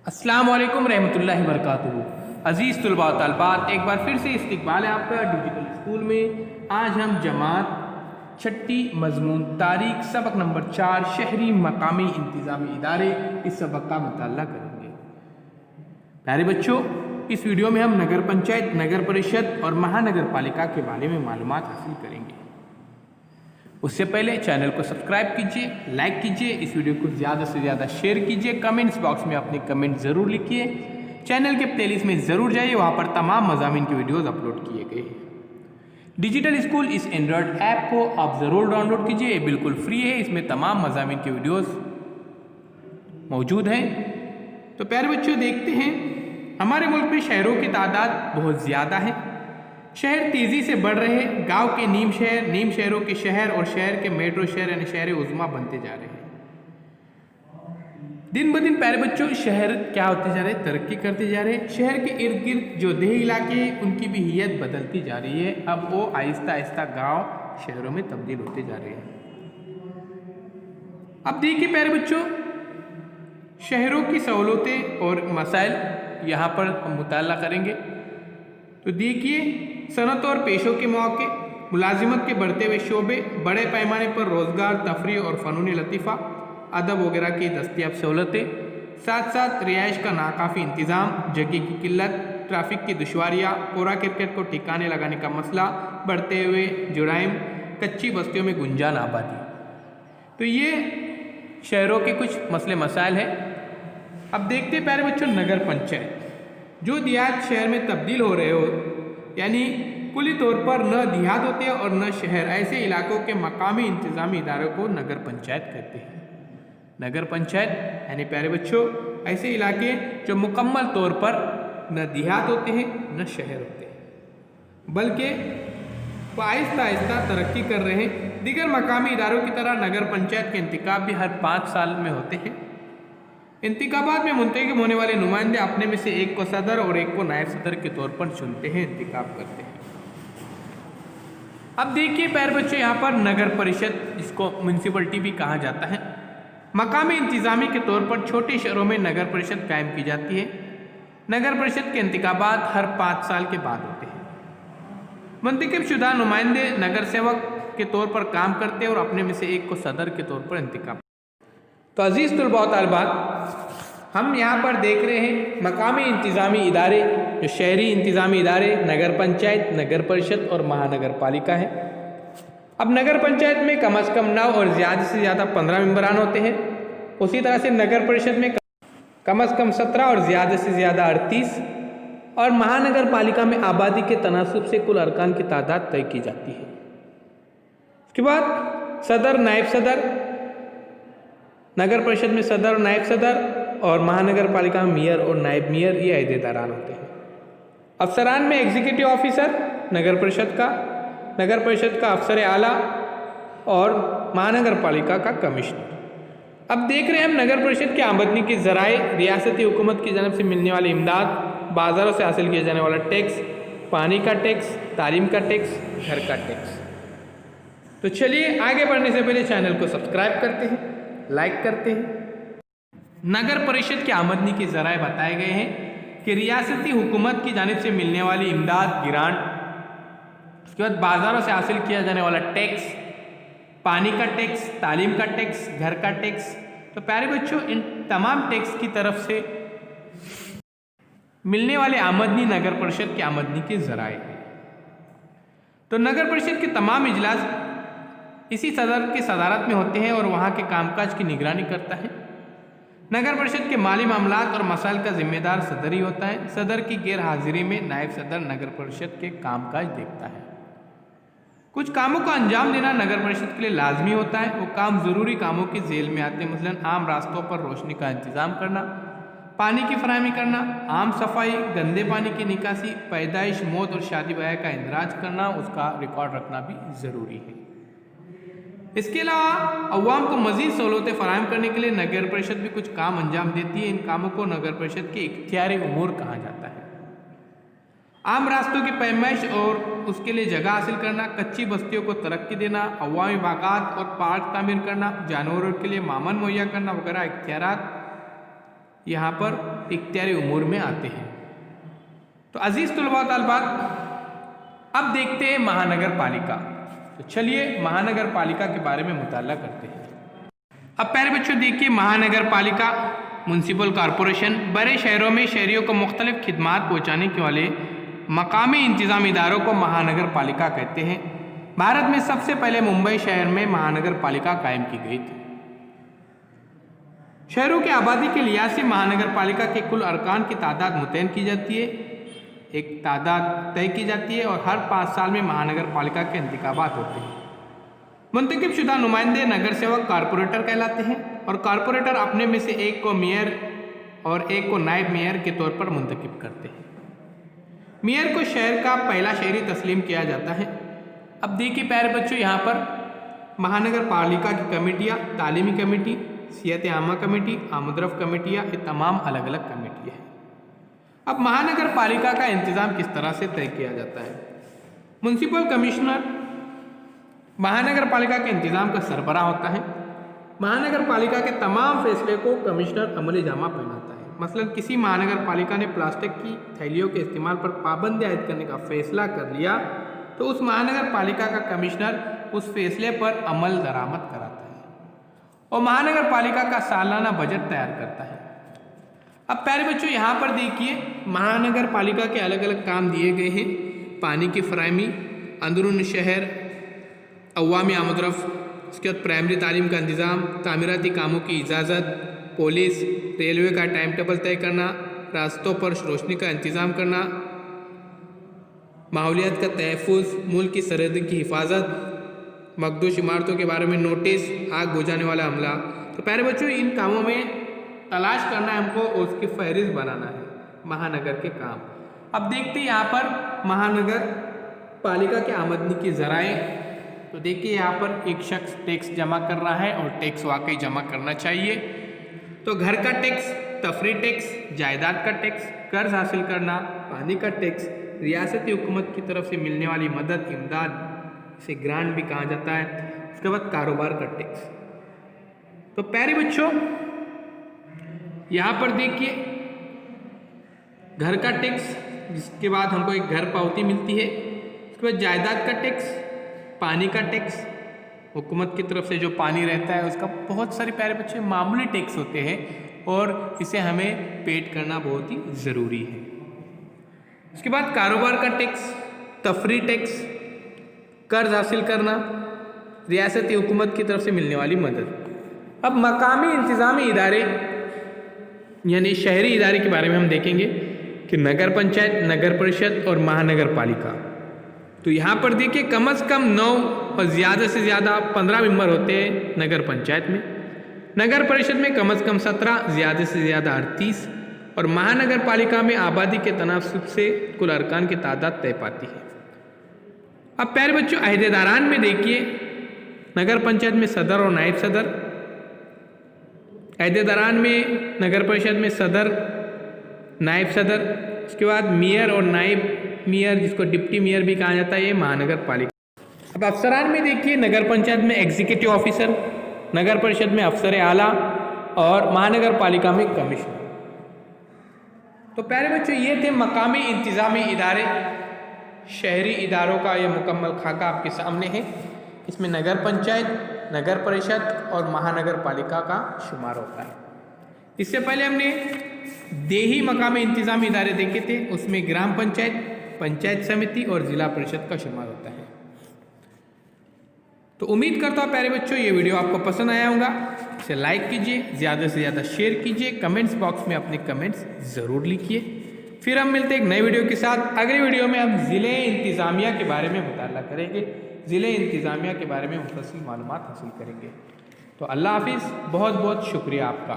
अस्सलाम वालेकुम रहमतुल्लाहि वबरकातुहू। अज़ीज़ तलबा व तालिबात, एक बार फिर से इस्तकबाल है आपका डिजिटल स्कूल में। आज हम जमात छठी मजमून तारीख सबक नंबर 4 शहरी मकामी इंतज़ामी इदारे इस सबक का मुताला करेंगे। प्यारे बच्चों, इस वीडियो में हम नगर पंचायत, नगर परिषद और महानगर पालिका के बारे में मालूमात हासिल करेंगे। उससे पहले चैनल को सब्सक्राइब कीजिए, लाइक कीजिए, इस वीडियो को ज़्यादा से ज़्यादा शेयर कीजिए, कमेंट्स बॉक्स में अपने कमेंट ज़रूर लिखिए। चैनल के प्लेलिस्ट में ज़रूर जाइए, वहाँ पर तमाम मज़ामीन के वीडियोस अपलोड किए गए हैं। डिजिटल स्कूल इस एंड्रॉयड ऐप को आप ज़रूर डाउनलोड कीजिए, ये बिल्कुल फ्री है, इसमें तमाम मज़ामीन के वीडियोज़ मौजूद हैं। तो प्यारे बच्चों, देखते हैं हमारे मुल्क में शहरों की तादाद बहुत ज़्यादा है। शहर तेज़ी से बढ़ रहे हैं। गांव के नीम शहरों के शहर और शहर के मेट्रो शहर यानी शहर उज़्मा बनते जा रहे हैं। दिन ब दिन प्यारे बच्चों, शहर क्या होते जा रहे हैं, तरक्की करते जा रहे हैं। शहर के इर्द गिर्द जो देही इलाके हैं उनकी भी हैयत बदलती जा रही है। अब वो आहिस्ता आहिस्ता गाँव शहरों में तब्दील होते जा रहे हैं। अब देखिए प्यारे बच्चों, शहरों की सहूलतें और मसाइल यहाँ पर हम मुताला करेंगे। तो देखिए, सनत और पेशों के मौके, मुलाजिमत के बढ़ते हुए शोबे, बड़े पैमाने पर रोज़गार, तफरी और फ़नून लतीफ़ा, अदब वगैरह की दस्तियाब सहूलतें, साथ साथ रिहाइश का नाकाफ़ी इंतज़ाम, जगह की किल्लत, ट्रैफिक की दुश्वारियाँ, कोरा क्रिकेट को ठिकाने लगाने का मसला, बढ़ते हुए जुराइम, कच्ची बस्तियों में गुंजान आबादी। तो ये शहरों के कुछ मसले मसाइल हैं। अब देखते प्यारे बच्चों, नगर पंचायत जो देहात शहर में तब्दील हो रहे हो, यानी कुली तौर पर न देहात होते हैं और न शहर, ऐसे इलाकों के मकामी इंतज़ामी इदारों को नगर पंचायत कहते हैं। नगर पंचायत यानी प्यारे बच्चों ऐसे इलाके जो मुकम्मल तौर पर न देहात होते हैं न शहर होते हैं, बल्कि वो आहिस्ता आहिस्ता तरक्की कर रहे हैं। दीगर मकामी इदारों की तरह नगर पंचायत के इंतखाब भी हर 5 साल में होते हैं। इंतखाबात में मुंतखब होने वाले नुमाइंदे अपने में से एक को सदर और एक को नायब सदर के तौर पर चुनते हैं, इंतखाब करते हैं। अब देखिए प्यारे बच्चों, यहाँ पर नगर परिषद, जिसको म्यूनसिपलिटी भी कहा जाता है, मकामी इंतज़ामी के तौर पर छोटे शहरों में नगर परिषद कायम की जाती है। नगर परिषद के इंतखाबात हर 5 साल के बाद होते हैं। मुंतखब शुदा नुमाइंदे नगर सेवक के तौर पर काम करते हैं और अपने में से एक को सदर के तौर पर इंतखाब। तो अज़ीज़ तलबा व तालिबात, हम यहाँ पर देख रहे हैं मकामी इंतज़ामी इदारे, जो शहरी इंतज़ामी इदारे, नगर पंचायत, नगर परिषद और महानगर पालिका है। अब नगर पंचायत में कम अज़ कम 9 और ज़्यादा से ज़्यादा 15 मेंबरान होते हैं। उसी तरह से नगर परिषद में कम अज़ कम 17 और ज़्यादा से ज़्यादा 38, और महानगर पालिका में आबादी के तनासुब से कुल अरकान की तादाद तय की जाती है। उसके बाद सदर, नायब सदर, नगर परिषद में सदर और नायब सदर, और महानगर पालिका में मेयर और नायब मेयर, ये अहदेदारान होते हैं। अफसरान में एग्जीक्यूटिव ऑफिसर नगर परिषद का, नगर परिषद का अफसर आला और महानगर पालिका का कमिश्नर। अब देख रहे हैं हम नगर परिषद की आमदनी के ज़राए, रियासती हुकूमत की जानब से मिलने वाली इमदाद, बाज़ारों से हासिल किया जाने वाला टैक्स, पानी का टैक्स, तालीम का टैक्स, घर का टैक्स। तो चलिए आगे बढ़ने से पहले चैनल को सब्सक्राइब करते हैं, लाइक करते हैं। नगर परिषद की आमदनी के ज़राए बताए गए हैं कि रियासती हुकूमत की जानिब से मिलने वाली इमदाद, ग्रांट, उसके बाद बाज़ारों से हासिल किया जाने वाला टैक्स, पानी का टैक्स, तालीम का टैक्स, घर का टैक्स। तो प्यारे बच्चों, इन तमाम टैक्स की तरफ से मिलने वाली आमदनी नगर परिषद की आमदनी के ज़राए हैं। तो नगर परिषद के तमाम इजलास इसी सदर की सदारत में होते हैं और वहाँ के कामकाज की निगरानी करता है। नगर परिषद के माली मामलात और मसाइल का जिम्मेदार सदर ही होता है। सदर की गैर हाजिरी में नायब सदर नगर परिषद के कामकाज देखता है। कुछ कामों का अंजाम देना नगर परिषद के लिए लाजमी होता है। वो काम ज़रूरी कामों की झेल में आते हैं, मसलन आम रास्तों पर रोशनी का इंतज़ाम करना, पानी की फराहमी करना, आम सफाई, गंदे पानी की निकासी, पैदाइश, मौत और शादी ब्याह का इंदराज करना, उसका रिकॉर्ड रखना भी ज़रूरी है। इसके अलावा अवाम को मज़ीद सहूलतें फराहम करने के लिए नगर परिषद भी कुछ काम अंजाम देती है। इन कामों को नगर परिषद के इख्तियारी उमूर कहा जाता है। आम रास्तों की पैमाइश और उसके लिए जगह हासिल करना, कच्ची बस्तियों को तरक्की देना, अवामी बागात और पार्क तामीर करना, जानवरों के लिए मामन मुहैया करना वगैरह इख्तियारात यहाँ पर इख्तियारी उमूर में आते हैं। तो अजीज़ तलबा तलबात, अब देखते हैं महानगर पालिका। तो चलिए महानगर पालिका के बारे में मुताला करते हैं। अब प्यारे बच्चों देखिए, महानगर पालिका म्युनिसिपल कॉरपोरेशन बड़े शहरों में शहरियों को मुख्तलिफ खिदमात पहुँचाने के वाले मकामी इंतज़ामी इदारों को महानगर पालिका कहते हैं। भारत में सबसे पहले मुंबई शहर में महानगर पालिका कायम की गई थी। शहरों की आबादी के लिहाज से महानगर पालिका के कुल अरकान की तादाद मुतय्यन की जाती है, एक तादाद तय की जाती है और हर 5 साल में महानगर पालिका के इंतखाबात होते हैं। मुंतखब शुदा नुमाइंदे नगर सेवक कारपोरेटर कहलाते हैं और कारपोरेटर अपने में से एक को मेयर और एक को नायब मेयर के तौर पर मुंतखब करते हैं। मेयर को शहर का पहला शहरी तस्लीम किया जाता है। अब देखिए प्यारे बच्चों, यहाँ पर महानगर पालिका की कमेटियाँ, तालीमी कमेटी, सियाहत आमा कमेटी, आमदरफ कमेटियाँ, ये तमाम अलग अलग कमेटियाँ हैं। अब महानगर पालिका का इंतज़ाम किस तरह से तय किया जाता है? म्युनिसिपल कमिश्नर महानगर पालिका के इंतज़ाम का सरबराह होता है। महानगर पालिका के तमाम फैसले को कमिश्नर अमली जामा पहनाता है। मसलन किसी महानगर पालिका ने प्लास्टिक की थैलियों के इस्तेमाल पर पाबंदी आयद करने का फैसला कर लिया तो उस महानगर पालिका का कमिश्नर उस फैसले पर अमल दरामद कराता है और महानगर पालिका का सालाना बजट तैयार करता है। अब प्यारे बच्चों, यहाँ पर देखिए महानगर पालिका के अलग अलग काम दिए गए हैं। पानी की फराहमी, अंदरून शहर, अवामी आमदरफ, उसके बाद प्राइमरी तालीम का इंतज़ाम, तामीराती कामों की इजाज़त, पुलिस, रेलवे का टाइम टेबल तय करना, रास्तों पर रोशनी का इंतज़ाम करना, माहौलियात का तहफ़्फ़ुज़, मुल्क की सरहद की हिफाजत, मखदूश इमारतों के बारे में नोटिस, आग बुझाने वाला अमला। तो प्यारे बच्चों, इन कामों में तलाश करना है हमको और उसकी फहरिस्त बनाना है महानगर के काम। अब देखते हैं यहाँ पर महानगर पालिका के आमदनी की ज़राए। तो देखिए यहाँ पर एक शख्स टैक्स जमा कर रहा है और टैक्स वाकई जमा करना चाहिए। तो घर का टैक्स, तफरी टैक्स, जायदाद का टैक्स, कर्ज हासिल करना, पानी का टैक्स, रियासती हुकूमत की तरफ से मिलने वाली मदद, इमदाद, इसे ग्रांट भी कहा जाता है। उसके बाद कारोबार का टैक्स। तो प्यारे बच्चों, यहाँ पर देखिए घर का टैक्स, जिसके बाद हमको एक घर पावती मिलती है। उसके बाद जायदाद का टैक्स, पानी का टैक्स, हुकूमत की तरफ से जो पानी रहता है उसका बहुत सारे प्यारे बच्चे मामूली टैक्स होते हैं और इसे हमें पेड करना बहुत ही ज़रूरी है। उसके बाद कारोबार का टैक्स, तफरी टैक्स, कर्ज हासिल करना, रियासती हुकूमत की तरफ से मिलने वाली मदद। अब मकामी इंतज़ामी इदारे यानी शहरी इदारे के बारे में हम देखेंगे कि नगर पंचायत, नगर परिषद और महानगर पालिका। तो यहाँ पर देखिए कम से कम 9 और ज़्यादा से ज़्यादा 15 मेंबर होते हैं नगर पंचायत में। नगर परिषद में कम से कम 17, ज़्यादा से ज़्यादा 38 और महानगर पालिका में आबादी के तनासब से कुल अरकान की तादाद तय पाती है। अब प्यारे बच्चों, अहदेदारान में देखिए नगर पंचायत में सदर और नायब सदर, अहदेदारान में नगर परिषद में सदर, नायब सदर, उसके बाद मेयर और नायब मेयर, जिसको डिप्टी मेयर भी कहा जाता है, ये महानगर पालिका। अब अफसरान में देखिए नगर पंचायत में एग्जीक्यूटिव ऑफिसर, नगर परिषद में अफसर आला और महानगर पालिका में कमिश्नर। तो प्यारे बच्चों, ये थे मकामी इंतज़ामी इदारे। शहरी इदारों का ये मुकम्मल खाका आपके सामने है। इसमें नगर पंचायत, नगर परिषद और महानगर पालिका का शुमार होता है। इससे पहले हमने देही मकामी इंतज़ामी इदारे देखे थे, उसमें ग्राम पंचायत, पंचायत समिति और ज़िला परिषद का शुमार होता है। तो उम्मीद करता हूँ प्यारे बच्चों ये वीडियो आपको पसंद आया होगा। इसे लाइक कीजिए, ज़्यादा से ज़्यादा शेयर कीजिए, कमेंट्स बॉक्स में अपने कमेंट्स ज़रूर लिखिए। फिर हम मिलते हैं एक नए वीडियो के साथ। अगले वीडियो में हम ज़िले इंतज़ामिया के बारे में मुताला करेंगे, ज़िले इंतज़ामिया के बारे में मुफस्सिल मालूमात हासिल करेंगे। तो अल्लाह हाफिज़, बहुत बहुत शुक्रिया आपका।